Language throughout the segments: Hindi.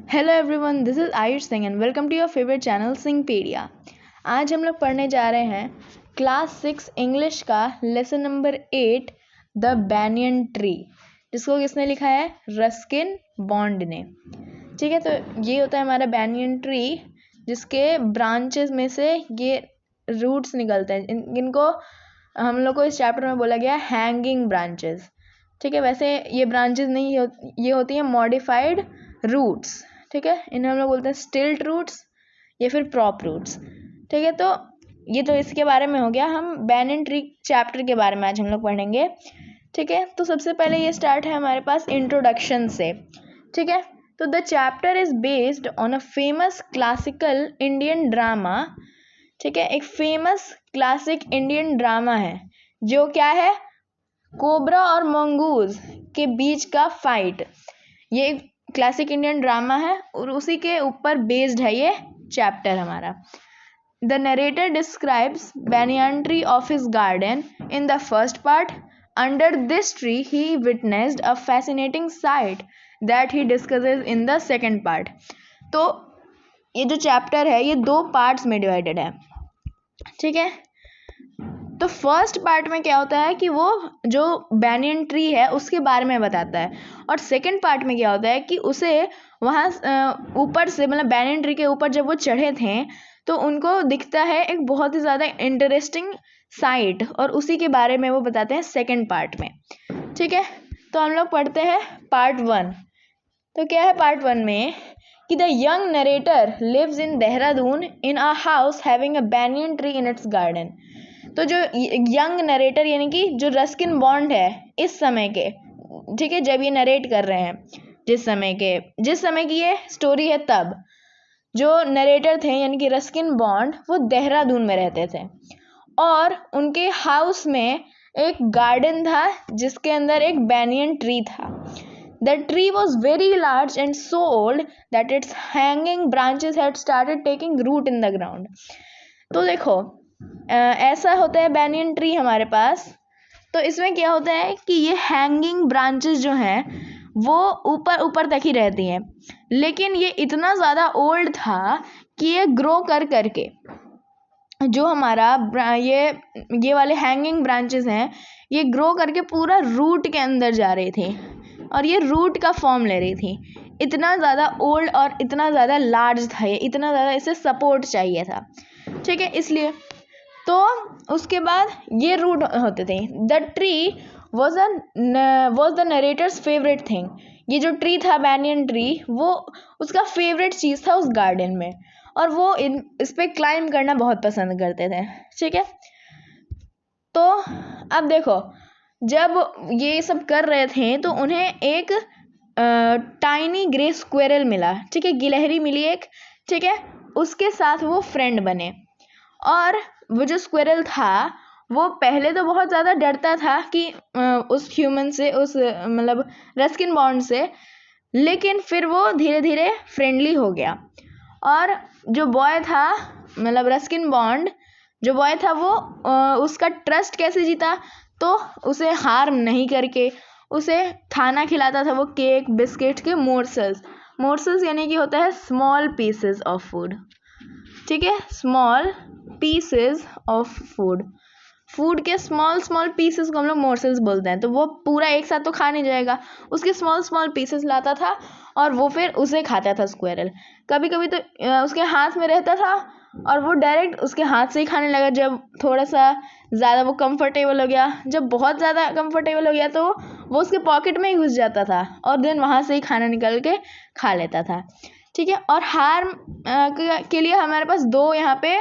Hello everyone, this is Ayush Singh and welcome to your favourite channel Singhpedia. आज हम लोग पढ़ने जा रहे हैं क्लास 6 इंग्लिश का lesson number 8 the banyan tree, जिसको किसने लिखा है? रस्किन बॉन्ड ने। ठीक है, तो ये होता है हमारा बैनियन ट्री, जिसके ब्रांचेस में से ये रूट्स निकलते हैं। इनको हम लोग को इस चैप्टर में बोला गया हैंगिंग ब्रांचेस। ठीक है, वैसे ये ब्रांचेस नहीं ये होती हैं मॉडिफाइड रूट्स। ठीक है, इन्हें हम लोग बोलते हैं स्टिल्ट रूट्स या फिर प्रॉप रूट्स। ठीक है, तो ये तो इसके बारे में हो गया। हम बैनियन ट्री चैप्टर के बारे में आज हम लोग पढ़ेंगे। ठीक है, तो सबसे पहले ये स्टार्ट है हमारे पास इंट्रोडक्शन से। ठीक है, तो the chapter is based on a famous classical Indian drama. ठीक है, एक फेमस क्लासिक इंडियन ड्रामा है जो क्या है? कोबरा और मंगूज के बीच का फाइट। ये क्लासिक इंडियन ड्रामा है और उसी के ऊपर बेस्ड है ये चैप्टर हमारा। The narrator describes banyan tree of his garden in the first part. Under this tree he witnessed a fascinating sight that he discusses in the second part. तो ये जो चैप्टर है ये 2 पार्ट्स में डिवाइडेड है। ठीक है, तो फर्स्ट पार्ट में क्या होता है कि वो जो बैनियन ट्री है उसके बारे में बताता है, और सेकंड पार्ट में क्या होता है कि उसे वहाँ ऊपर से, मतलब बैनियन ट्री के ऊपर जब वो चढ़े थे तो उनको दिखता है एक बहुत ही ज़्यादा इंटरेस्टिंग साइट, और उसी के बारे में वो बताते हैं सेकंड पार्ट में। ठीक है, तो हम लोग पढ़ते हैं पार्ट 1। तो क्या है पार्ट 1 में कि the young narrator lives in Dehradun in a house having a banyan tree in its garden. तो जो यंग नरेटर यानी कि जो रस्किन बॉन्ड है इस समय के, ठीक है, जब ये नरेट कर रहे हैं, जिस समय की ये स्टोरी है, तब जो नरेटर थे यानी कि रस्किन बॉन्ड वो देहरादून में रहते थे, और उनके हाउस में एक गार्डन था जिसके अंदर एक बैनियन ट्री था। The tree was very large and so old that its hanging branches had started taking root in the ground. तो देखो, ऐसा होता है बैनियन ट्री हमारे पास। तो इसमें क्या होता है कि ये हैंगिंग ब्रांचेस जो हैं वो ऊपर ऊपर तक ही रहती हैं, लेकिन ये इतना ज़्यादा ओल्ड था कि ये ग्रो कर करके जो हमारा ये वाले हैंगिंग ब्रांचेस हैं ये ग्रो करके पूरा रूट के अंदर जा रही थी, और ये रूट का फॉर्म ले रही थी। इतना ज़्यादा ओल्ड और इतना ज़्यादा लार्ज था ये, इतना ज़्यादा इसे सपोर्ट चाहिए था। ठीक है, इसलिए तो उसके बाद ये रूट होते थे। The tree was the narrator's favourite thing. ये जो ट्री था बैनियन ट्री, वो उसका फेवरेट चीज़ था उस गार्डन में, और वो इस पे क्लाइंब करना बहुत पसंद करते थे। ठीक है, तो अब देखो, जब ये सब कर रहे थे तो उन्हें एक टाइनी ग्रे स्क्विरल मिला। ठीक है, गिलहरी मिली एक। ठीक है, उसके साथ वो फ्रेंड बने, और वो जो स्क्विरल था वो पहले तो बहुत ज़्यादा डरता था कि उस ह्यूमन से, उस मतलब रस्किन बॉन्ड से, लेकिन फिर वो धीरे धीरे फ्रेंडली हो गया। और जो बॉय था, मतलब रस्किन बॉन्ड जो बॉय था, वो उसका ट्रस्ट कैसे जीता? तो उसे हार्म नहीं करके उसे खाना खिलाता था, वो केक बिस्किट के मोर्सल्स यानी कि होता है स्मॉल पीसेस ऑफ फूड। ठीक है, स्मॉल पीसेस ऑफ फूड के स्मॉल पीसेस को हम लोग मोर्सल्स बोलते हैं। तो वो पूरा एक साथ तो खा नहीं जाएगा, उसके स्मॉल पीसेस लाता था और वो फिर उसे खाता था स्क्विरल। कभी कभी तो उसके हाथ में रहता था और वो डायरेक्ट उसके हाथ से ही खाने लगा। जब थोड़ा सा ज़्यादा वो कंफर्टेबल हो गया, जब बहुत ज़्यादा कंफर्टेबल हो गया, तो वो उसके पॉकेट में ही घुस जाता था और देन वहाँ से ही खाना निकल के खा लेता था। ठीक है, और हार्म के लिए हमारे पास 2 यहाँ पे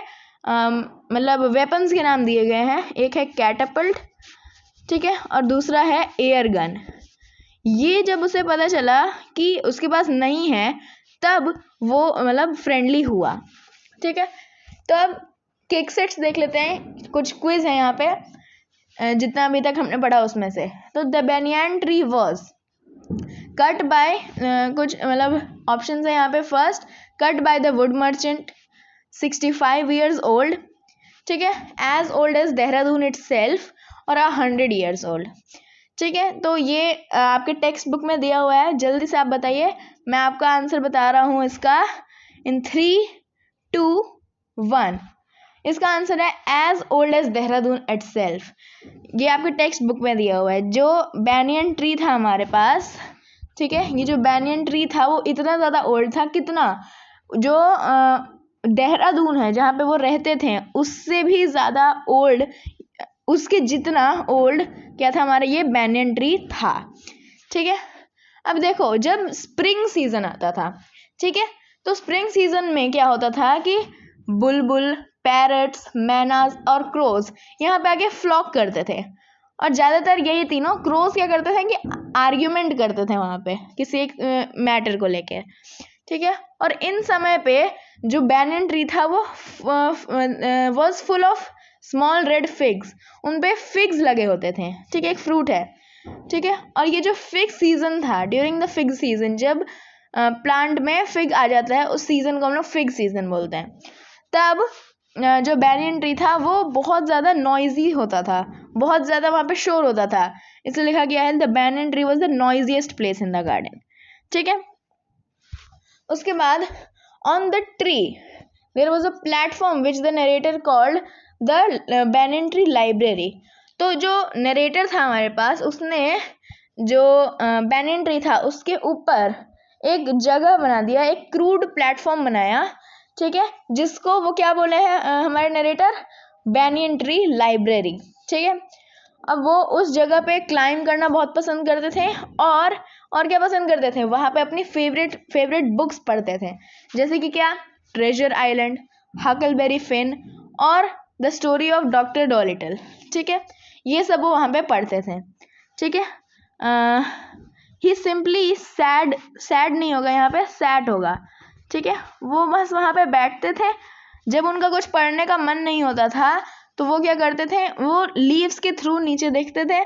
मतलब वेपन्स के नाम दिए गए हैं। एक है कैटापल्ट, ठीक है, और दूसरा है एयर गन। ये जब उसे पता चला कि उसके पास नहीं है, तब वो मतलब फ्रेंडली हुआ। ठीक है, तो अब किक सेट्स देख लेते हैं, कुछ क्विज है यहाँ पे जितना अभी तक हमने पढ़ा उसमें से। तो the banyan tree was cut by, कुछ मतलब ऑप्शन है यहाँ पे। First, cut by the wood merchant 65 years old। ठीक है, as old as Dehradun itself, और 100 years old। ठीक है, तो ये आपके टेक्स्ट बुक में दिया हुआ है। जल्दी से आप बताइए मैं आपका आंसर बता रहा हूँ इसका इन 3, 2, 1। इसका आंसर है as old as Dehradun itself. ये आपके टेक्स्ट बुक में दिया हुआ है। जो बैनियन ट्री था हमारे पास, ठीक है, ये जो बैनियन ट्री था वो इतना ज़्यादा ओल्ड था, कितना, जो देहरादून है जहाँ पे वो रहते थे उससे भी ज़्यादा ओल्ड, उसके जितना ओल्ड क्या था हमारा ये बैनियन ट्री था। ठीक है, अब देखो जब स्प्रिंग सीजन आता था, ठीक है, तो स्प्रिंग सीजन में क्या होता था कि बुलबुल, पैरट्स, मैनास और क्रोज यहाँ पे आके फ्लॉक करते थे। और ज़्यादातर यही तीनों, क्रोज क्या करते थे कि आर्ग्यूमेंट करते थे वहाँ पे किसी एक मैटर को लेके। ठीक है, और इन समय पे जो बैनियन ट्री था वो was full of small red figs, उन पे फिग्स लगे होते थे। ठीक है, एक फ्रूट है। ठीक है, और ये जो फिग सीजन था, ड्यूरिंग द फिग सीजन, जब प्लांट में फिग आ जाता है उस सीजन को हम लोग फिग सीजन बोलते हैं। तब जो बैनियन ट्री था वो बहुत ज़्यादा नॉइजी होता था, बहुत ज़्यादा वहाँ पे शोर होता था, इसलिए लिखा गया है the banyan tree was the noisiest place in the garden. ठीक है, उसके बाद on the tree there was a platform which the narrator called the banyan tree library. तो जो नरेटर था हमारे पास, उसने जो बैनियन ट्री था उसके ऊपर एक जगह बना दिया, एक क्रूड प्लेटफॉर्म बनाया। ठीक है, जिसको वो क्या बोले हैं हमारे नरेटर, बैनियन ट्री लाइब्रेरी। ठीक है, अब वो उस जगह पे क्लाइंब करना बहुत पसंद करते थे और क्या पसंद करते थे, वहाँ पे अपनी फेवरेट बुक्स पढ़ते थे, जैसे कि क्या, ट्रेजर आइलैंड, हकलबेरी फिन और द स्टोरी ऑफ डॉक्टर डॉलिटल। ठीक है, ये सब वो वहाँ पे पढ़ते थे। ठीक है, ही सिंपली सैड नहीं होगा यहाँ पे, सैड होगा। ठीक है, वो बस वहाँ पे बैठते थे। जब उनका कुछ पढ़ने का मन नहीं होता था तो वो क्या करते थे, वो लीव्स के थ्रू नीचे देखते थे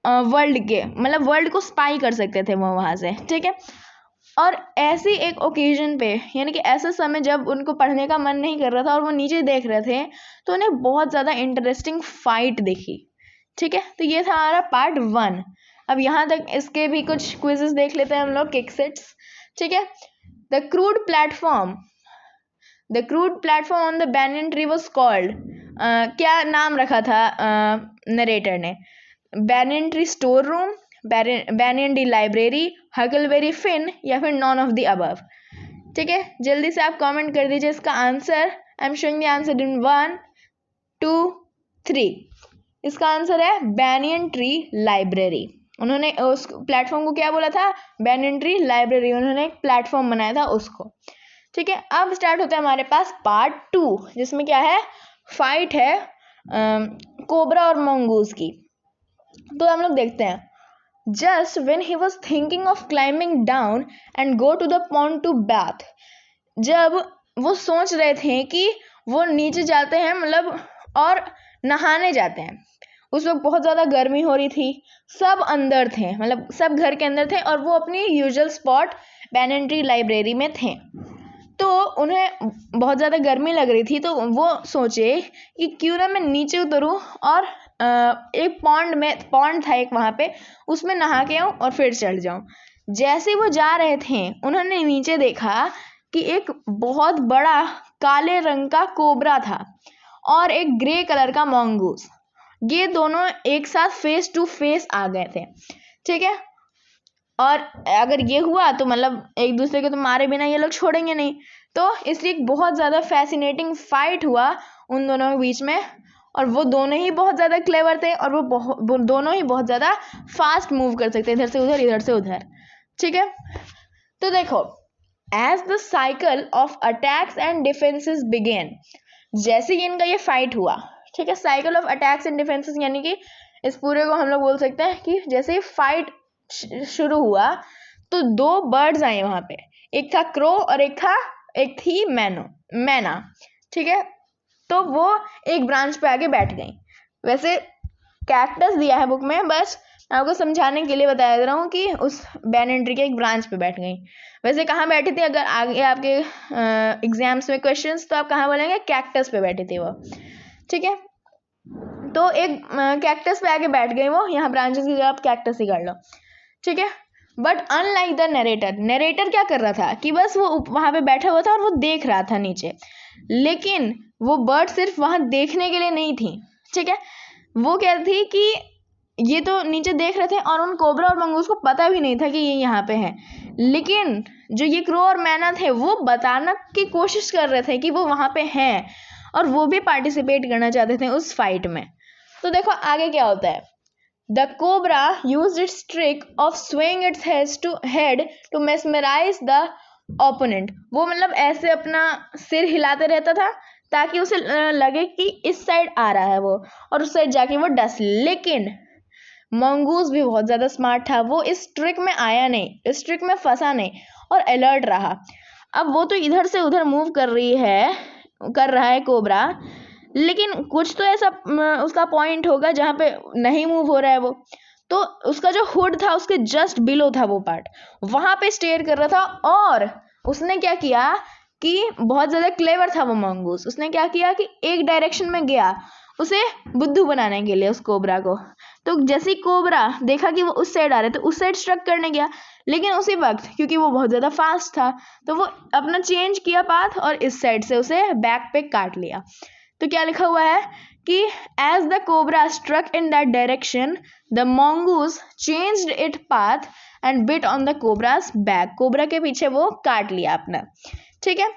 वर्ल्ड के, मतलब वर्ल्ड को स्पाई कर सकते थे वो वहाँ से। ठीक है, और ऐसी एक ओकेजन पे, यानी कि ऐसा समय जब उनको पढ़ने का मन नहीं कर रहा था और वो नीचे देख रहे थे, तो उन्हें बहुत ज़्यादा इंटरेस्टिंग फाइट दिखी। ठीक है, तो ये था हमारा पार्ट 1। अब यहाँ तक इसके भी कुछ क्विजेस देख लेते हैं हम लोग, किक सेट्स। ठीक है, the crude platform on the banyan tree was called, क्या नाम रखा था नरेटर ने, banyan tree store room, banyan tree library, Huckleberry Finn, या फिर नॉन ऑफ द अबव। ठीक है, जल्दी से आप कमेंट कर दीजिए इसका answer. I am showing the answer in 1, 2, 3। इसका आंसर है बैनियन ट्री लाइब्रेरी। उन्होंने उस प्लेटफॉर्म को क्या बोला था, बैनियन ट्री लाइब्रेरी, उन्होंने एक प्लेटफॉर्म बनाया था उसको। ठीक है, अब स्टार्ट होता है हमारे पास पार्ट 2, जिसमें क्या है, फाइट है कोबरा और मंगूज की। तो हम लोग देखते हैं, just when he was thinking of climbing down and go to the pond to bath, जब वो सोच रहे थे कि वो नीचे जाते हैं, मतलब और नहाने जाते हैं, उस वक्त बहुत ज़्यादा गर्मी हो रही थी, सब अंदर थे, मतलब सब घर के अंदर थे और वो अपनी usual spot banyan tree library में थे। तो उन्हें बहुत ज़्यादा गर्मी लग रही थी, तो वो सोचे कि क्यों ना मैं नीचे उतरूँ और एक पॉन्ड था एक वहाँ पे, उसमें नहा के आऊँ और फिर चढ़ जाऊँ। जैसे वो जा रहे थे, उन्होंने नीचे देखा कि एक बहुत बड़ा काले रंग का कोबरा था और एक ग्रे कलर का मंगूस। ये दोनों एक साथ फेस टू फेस आ गए थे। ठीक है, और अगर ये हुआ तो मतलब एक दूसरे को तो मारे बिना ये लोग छोड़ेंगे नहीं, तो इसलिए एक बहुत ज़्यादा फैसिनेटिंग फाइट हुआ उन दोनों के बीच में। और वो दोनों ही बहुत ज़्यादा क्लेवर थे और वो दोनों ही बहुत ज़्यादा फास्ट मूव कर सकते, इधर से उधर, इधर से उधर। ठीक है, तो देखो, as the cycle of attacks and defences begin, जैसे ही इनका ये फाइट हुआ, ठीक है, cycle of attacks and defences, यानी कि इस पूरे को हम लोग बोल सकते हैं कि जैसे ही फाइट शुरू हुआ तो 2 बर्ड्स आए वहाँ पे, एक था क्रो और एक थी मैना। ठीक है, तो वो एक ब्रांच पे आके बैठ गई। वैसे कैक्टस दिया है बुक में, बस मैं आपको समझाने के लिए बता दे रहा हूँ कि उस बैनियन ट्री के एक ब्रांच पे बैठ गई। वैसे कहाँ बैठी थी, अगर आगे आपके एग्जाम्स में क्वेश्चंस, तो आप कहाँ बोलेंगे, कैक्टस पे बैठी थी वो। ठीक है, तो एक कैक्टस पे आके बैठ गई वो, यहाँ ब्रांचेस की जगह आप कैक्टस ही कर लो। ठीक है, बट अनलाइक द नरेटर क्या कर रहा था कि बस वो वहां पे बैठा हुआ था और वो देख रहा था नीचे, लेकिन वो बर्ड सिर्फ वहां देखने के लिए नहीं थी, ठीक है। वो क्या थी कि ये तो नीचे देख रहे थे और उन कोबरा और मंगूस को पता भी नहीं था कि ये यहाँ पे है, लेकिन जो ये क्रो और मैना थे वो बताने की कोशिश कर रहे थे कि वो वहां पे हैं और वो भी पार्टिसिपेट करना चाहते थे उस फाइट में। तो देखो आगे क्या होता है। The cobra used its trick of swing its head to mesmerise the opponent. वो मतलब ऐसे अपना सिर हिलाते रहता था ताकि उसे लगे कि इस साइड आ रहा है वो, और उस साइड जाके वो डस। लेकिन मंगूस भी बहुत ज्यादा स्मार्ट था, वो इस ट्रिक में आया नहीं, इस ट्रिक में फंसा नहीं और अलर्ट रहा। अब वो तो इधर से उधर मूव कर रहा है कोबरा, लेकिन कुछ तो ऐसा उसका पॉइंट होगा जहाँ पे नहीं मूव हो रहा है वो। तो उसका जो हुड था उसके जस्ट बिलो था वो पार्ट, वहां पे स्टेयर कर रहा था। और उसने क्या किया कि बहुत ज्यादा क्लेवर था वो मंगूस। उसने क्या किया कि एक डायरेक्शन में गया उसे बुद्धू बनाने के लिए, उस कोबरा को। तो जैसे ही कोबरा देखा कि वो उस साइड आ रहे तो उस साइड स्ट्रक करने गया, लेकिन उसी वक्त क्योंकि वो बहुत ज्यादा फास्ट था तो वो अपना चेंज किया पाथ और इस साइड से उसे बैक पे काट लिया। तो क्या लिखा हुआ है कि as the cobra struck in that direction the mongoose changed it path and bit on the cobra's back. Cobra के पीछे वो काट लिया अपना, ठीक है।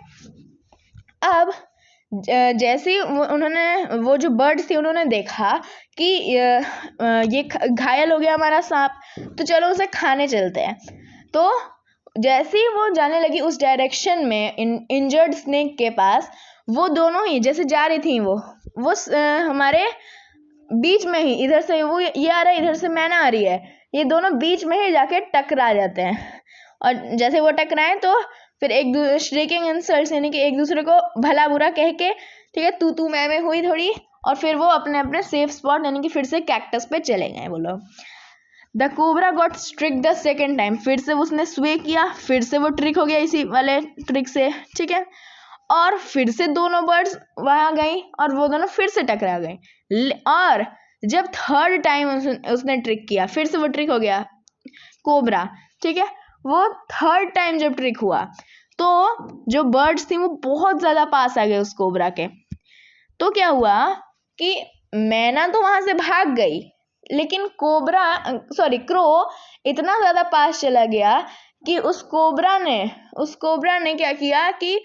अब जैसे ही उन्होंने वो जो बर्ड्स थे उन्होंने देखा कि ये घायल हो गया हमारा सांप, तो चलो उसे खाने चलते हैं। तो जैसे ही वो जाने लगी उस डायरेक्शन में इंजर्ड स्नेक के पास, वो दोनों ही जैसे जा रही थी वो हमारे बीच में ही, इधर से वो ये आ रहा है, इधर से मैना आ रही है, ये दोनों बीच में ही जाके टकरा जाते हैं। और जैसे वो टकराए तो फिर एक श्रीकिंग इंसल्ट्स यानी कि एक दूसरे को भला बुरा कह के, ठीक है, तू मैं हुई थोड़ी, और फिर वो अपने अपने सेफ स्पॉट यानी कि फिर से कैक्टस पे चले गए वो लोग। The cobra got struck the second time, फिर से उसने स्वे किया, फिर से वो ट्रिक हो गया इसी वाले ट्रिक से, ठीक है। और फिर से दोनों बर्ड्स वहां गई और वो दोनों फिर से टकरा गए। और जब थर्ड टाइम उसने ट्रिक किया, फिर से वो ट्रिक हो गया कोबरा, ठीक है। वो थर्ड टाइम जब ट्रिक हुआ तो जो बर्ड्स थी वो बहुत ज्यादा पास आ गए उस कोबरा के। तो क्या हुआ कि मैना तो वहां से भाग गई, लेकिन क्रो इतना ज्यादा पास चला गया कि उस कोबरा ने क्या किया कि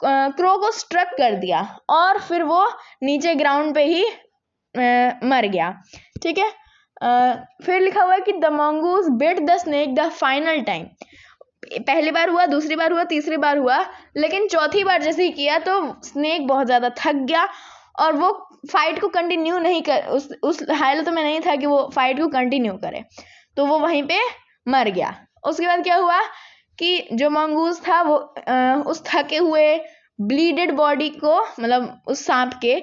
क्रो को स्ट्रक कर दिया और फिर वो नीचे ग्राउंड पे ही मर गया, ठीक है। फिर लिखा हुआ है कि the mongoose bit the snake the final time। पहली बार हुआ, दूसरी बार हुआ, तीसरी बार हुआ, लेकिन चौथी बार जैसे ही किया तो स्नेक बहुत ज्यादा थक गया और वो फाइट को कंटिन्यू नहीं कर उस हालत में नहीं था कि वो फाइट को कंटिन्यू करे, तो वो वहीं पे मर गया। उसके बाद क्या हुआ कि जो मंगूस था वो उस थके हुए ब्लीडेड बॉडी को, मतलब उस सांप के,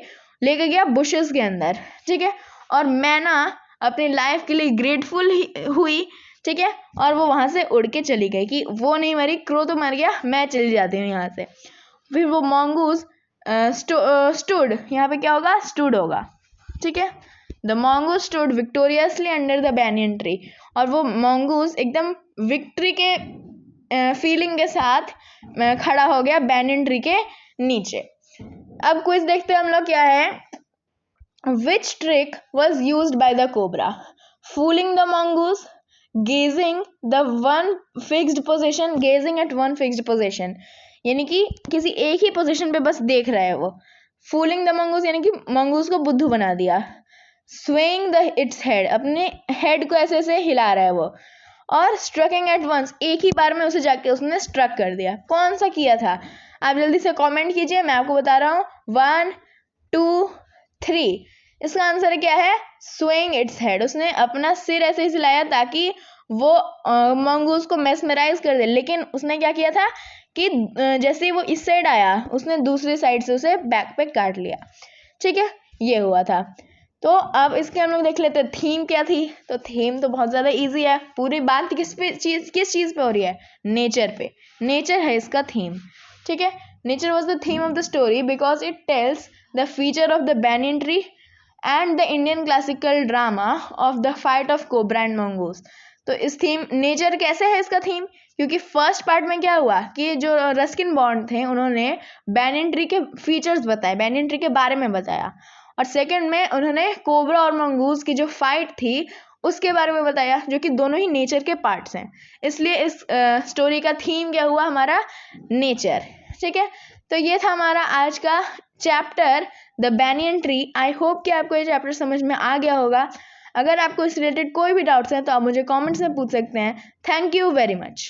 लेके गया बुशेस के अंदर, ठीक है। और मैना अपनी लाइफ के लिए ग्रेटफुल हुई, ठीक है, और वो वहां से उड़ के चली गई कि वो नहीं मरी, क्रो तो मर गया, मैं चली जाती हूँ यहाँ से। फिर वो mongoose स्टूड, यहाँ पे क्या होगा, स्टूड होगा, ठीक है। The mongoose stood victoriously under the banyan tree, और वो mongoose एकदम विक्ट्री के फीलिंग के साथ खड़ा हो गया banyan ट्री के नीचे। अब क्विज देखते हैं हम लोग क्या है। Which trick was used by the cobra? Fooling the mongoose, gazing at one fixed position, यानी कि किसी एक ही पोजीशन पे बस देख रहा है वो। Fooling the mongoose यानी कि मंगूस को बुद्धू बना दिया। Swaying its head, अपने हेड को ऐसे ऐसे हिला रहा है वो। और स्ट्रकिंग एट वंस, एक ही बार में उसे जाके उसने स्ट्रक कर दिया। कौन सा किया था आप जल्दी से कमेंट कीजिए, मैं आपको बता रहा हूँ। 1 2 3, इसका आंसर क्या है, स्विंग इट्स हेड। उसने अपना सिर ऐसे ही हिलाया ताकि वो मंगूस को मेस्मराइज कर दे, लेकिन उसने क्या किया था कि जैसे ही वो इस साइड आया उसने दूसरी साइड से उसे बैक पे काट लिया, ठीक है, ये हुआ था। तो अब इसके हम लोग देख लेते हैं थीम क्या थी। तो थीम तो बहुत ज्यादा इजी है, पूरी बात किस चीज पे हो रही है, नेचर पे। नेचर है इसका थीम, ठीक है। Nature was the theme of the story because it tells the feature of the banyan tree and the Indian classical drama of the fight of cobra and mongoose। तो इस थीम नेचर कैसे है इसका थीम, क्योंकि फर्स्ट पार्ट में क्या हुआ कि जो रस्किन बॉन्ड थे उन्होंने बैनियन ट्री के फीचर्स बताए, बैनियन ट्री के बारे में बताया, और सेकंड में उन्होंने कोबरा और मंगूस की जो फाइट थी उसके बारे में बताया, जो कि दोनों ही नेचर के पार्ट्स हैं। इसलिए इस स्टोरी का थीम क्या हुआ हमारा, नेचर। ठीक है, तो ये था हमारा आज का chapter the banyan tree. I hope कि आपको ये चैप्टर समझ में आ गया होगा। अगर आपको इस रिलेटेड कोई भी डाउट्स हैं तो आप मुझे कमेंट्स में पूछ सकते हैं। Thank you very much.